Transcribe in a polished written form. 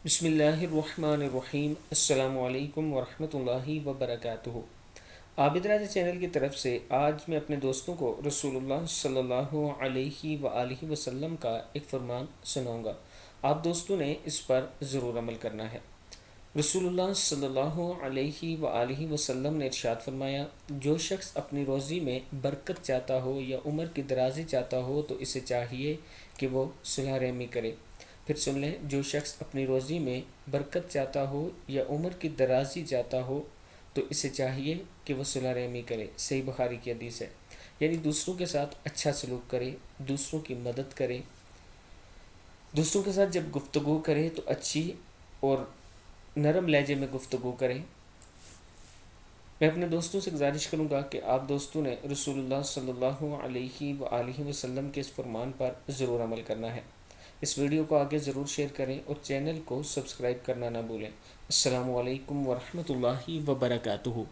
بسم اللہ الرحمن الرحیم۔ السلام علیکم ورحمۃ اللہ وبرکاتہ۔ عابدراجہ چینل کی طرف سے آج میں اپنے دوستوں کو رسول اللہ صلی اللہ علیہ وآلہ وسلم کا ایک فرمان سناؤں گا۔ آپ دوستوں نے اس پر ضرور عمل کرنا ہے۔ رسول اللہ صلی اللہ علیہ وآلہ وسلم نے ارشاد فرمایا، جو شخص اپنی روزی میں برکت چاہتا ہو یا عمر کی درازی چاہتا ہو تو اسے چاہیے کہ وہ صلح رحمی کرے۔ پھر سن لیں، جو شخص اپنی روزی میں برکت چاہتا ہو یا عمر کی درازی چاہتا ہو تو اسے چاہیے کہ وہ صلح رحمی کرے۔ صحیح بخاری کی حدیث ہے۔ یعنی دوسروں کے ساتھ اچھا سلوک کرے، دوسروں کی مدد کرے، دوسروں کے ساتھ جب گفتگو کرے تو اچھی اور نرم لہجے میں گفتگو کریں۔ میں اپنے دوستوں سے گزارش کروں گا کہ آپ دوستوں نے رسول اللہ صلی اللہ علیہ وآلہ وسلم کے اس فرمان پر ضرور عمل کرنا ہے۔ اس ویڈیو کو آگے ضرور شیئر کریں اور چینل کو سبسکرائب کرنا نہ بھولیں۔ السلام علیکم ورحمۃ اللہ وبرکاتہ۔